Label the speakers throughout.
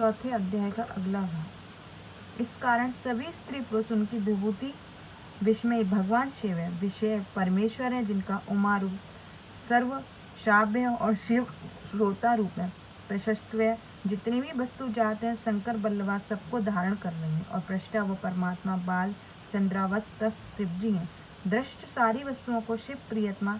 Speaker 1: चौथे अध्याय का अगला भाग। इस कारण सभी स्त्री पुरुष उनकी विभूति विस्मय भगवान शिव है, विषय परमेश्वर है, जिनका उमा रूप सर्व शाव्य और शिव श्रोता रूप है। प्रशस्तव्य जितनी भी वस्तु जाते हैं शंकर बल्लभा सबको धारण कर रही हैं, और पृष्ठा वो परमात्मा बाल चंद्रावस्त शिव जी हैं। दृष्ट सारी वस्तुओं को शिव प्रियतमा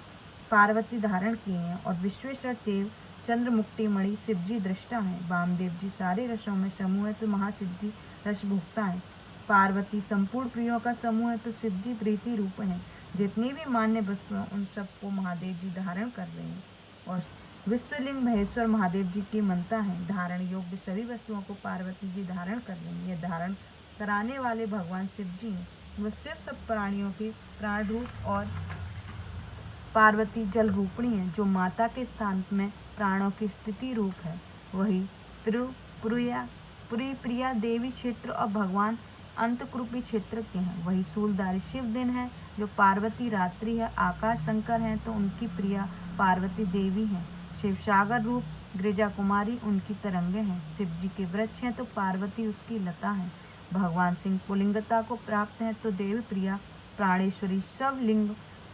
Speaker 1: पार्वती धारण किए हैं, और विश्वेश्वर देव चंद्र मुक्ति मणि शिव जी दृष्टा हैं। वामदेव जी सारे रसों में समूह है तो महासिद्धि रस भोक्ता है। पार्वती संपूर्ण प्रियों का समूह है तो शिव जी प्रीति रूप है। जितनी भी मान्य वस्तुएं उन सबको महादेव जी धारण कर रहे हैं, और विश्वलिंग महेश्वर महादेव जी की मनता है। धारण योग्य सभी वस्तुओं को पार्वती जी धारण कर रही हैं। यह धारण कराने वाले भगवान शिव जी हैं। वह शिव सब प्राणियों के प्राण रूप और पार्वती जल रूपणी है, जो माता के स्थान में प्राणों की स्थिति रूप है। वही त्रिपुरिया प्रिया देवी क्षेत्र और भगवान अंतकृपी क्षेत्र के हैं। वही सूलधारी शिव दिन है, जो पार्वती रात्रि है। आकाश शंकर हैं तो उनकी प्रिया पार्वती देवी हैं। शिव सागर रूप गिरिजा कुमारी उनकी तरंगे हैं। शिव जी के वृक्ष हैं तो पार्वती उसकी लता है। भगवान सिंह पुलिंगता को प्राप्त है तो देवी प्रिया प्राणेश्वरी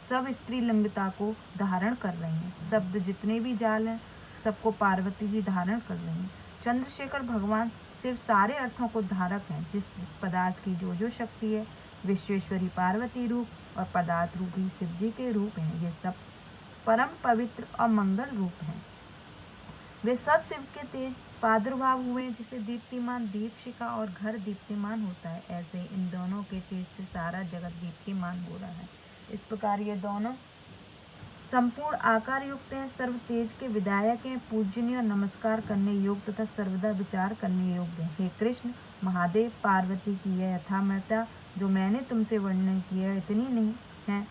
Speaker 1: सब स्त्री लिंगता को धारण कर रही हैं। शब्द जितने भी जाल हैं सबको पार्वती जी धारण कर रही हैं। चंद्रशेखर भगवान शिव सारे अर्थों को धारक हैं। जिस जिस पदार्थ की जो शक्ति है, विश्वेश्वरी पार्वती रूप और पदार्थ रूपी शिव जी के रूप हैं। ये सब परम पवित्र और मंगल रूप हैं। वे सब शिव के तेज प्रादुर्भाव हुए, जिसे दीप्तिमान दीप शिखा और घर दीप्तिमान होता है, ऐसे इन दोनों के तेज से सारा जगत दीप्तिमान हो रहा है। इस प्रकार ये दोनों संपूर्ण आकार युक्त हैं, सर्व तेज के विधायक हैं, पूजनीय और नमस्कार करने योग्य तथा सर्वदा विचार करने योग्य हैं। हे कृष्ण, महादेव पार्वती की यह यथामहता जो मैंने तुमसे वर्णन किया है इतनी नहीं है,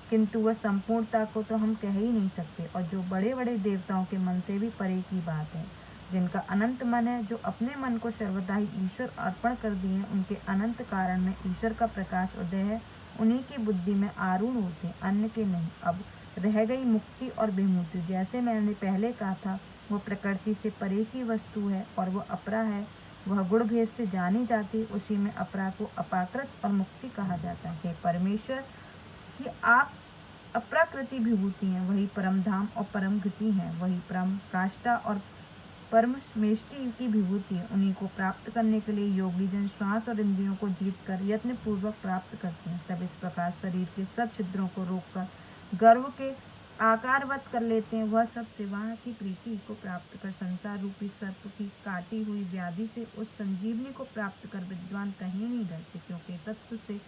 Speaker 1: किंतु वह संपूर्णता को तो हम कह ही नहीं सकते, और जो बड़े बड़े देवताओं के मन से भी परे की बात है। जिनका अनंत मन है, जो अपने मन को सर्वदा ही ईश्वर अर्पण कर दिए, उनके अनंत कारण में ईश्वर का प्रकाश उदय है। उन्हीं की बुद्धि में आरूढ़ होते, अन्य के नहीं। अब रह गई मुक्ति और विमुक्ति। जैसे मैंने पहले कहा था, वह प्रकृति से परे की वस्तु है और वह अपरा है। वह गुण भेद से जानी जाती, उसी में अपरा को अपाकृत और मुक्ति कहा जाता है। हे परमेश्वर, कि आप अप्राकृति विभूति हैं, वही परम धाम और परम गति है, वही परम काष्ठा और परम मेष्टि की विभूति है। उन्हीं को प्राप्त करने के लिए योगी जन श्वास और इंद्रियों को जीत कर यत्न पूर्वक प्राप्त करते हैं। तब इस प्रकार शरीर के सब छिद्रों को रोककर गर्व के आकारवत कर लेते हैं। वह सब शिवा की प्रीति को प्राप्त कर संसार रूपी सर्प की काटी हुई व्याधि से उस संजीवनी को प्राप्त कर विद्वान कहीं नहीं डरते, क्योंकि तत्व से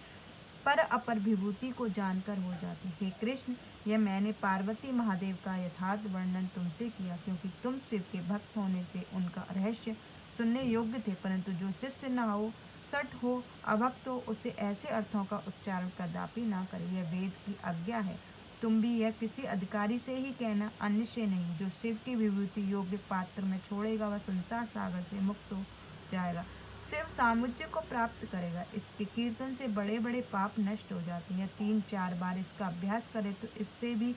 Speaker 1: पर अपर विभूति को जानकर हो जाती। हे कृष्ण, यह मैंने पार्वती महादेव का यथार्थ वर्णन तुमसे किया, क्योंकि तुम शिव के भक्त होने से उनका रहस्य सुनने योग्य थे। परंतु जो शिष्य न हो, सठ हो, अभक्त हो, उसे ऐसे अर्थों का उच्चारण कदापि ना करे। यह वेद की आज्ञा है। तुम भी यह किसी अधिकारी से ही कहना, अन्य से नहीं। जो शिव की विभूति योग्य पात्र में छोड़ेगा, वह संसार सागर से मुक्त हो जाएगा, शिव सामुज्य को प्राप्त करेगा। इसके कीर्तन से बड़े बड़े पाप नष्ट हो जाते हैं। 3-4 बार इसका अभ्यास करे तो इससे भी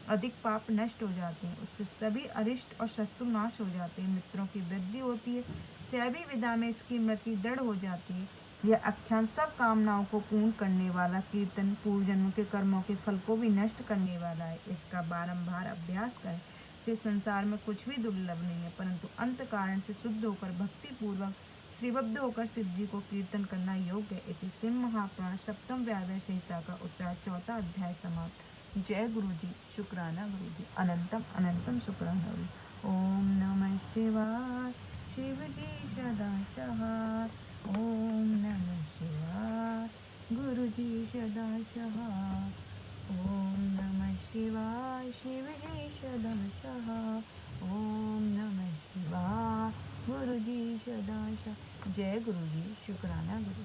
Speaker 1: अधिक पाप नष्ट हो जाते हैं। उससे सभी अरिष्ट और शत्रु नाश हो जाते हैं, मित्रों की वृद्धि होती है, सभी विधा में इसकी मृत्यु दृढ़ हो जाती है। यह आख्यान सब कामनाओं को पूर्ण करने वाला, कीर्तन पूर्व जन्म के कर्मों के फल को भी नष्ट करने वाला है। इसका बारंबार अभ्यास करें, से संसार में कुछ भी दुर्लभ नहीं है, परंतु अंत कारण से शुद्ध होकर भक्ति पूर्वक श्रीबद्ध होकर शिव जी को कीर्तन करना योग्य है। इति सिंह महापुराण सप्तम व्यावय संहिता का उत्तर चौथा अध्याय समाप्त। जय गुरु जी, शुक्राना गुरु जी, अनंतम अनंतम शुक्राना गुरु। ओम नमः शिवाय, शिव जी सदा सहाय। ओम नमः शिवाय, गुरु जी सदा सहाय। ओम नमः शिवाय, शिव जी सदा सहाय। ओम नमः शिवाय, गुरु जी सदा सहाय। जय गुरु जी, शुक्राना गुरु।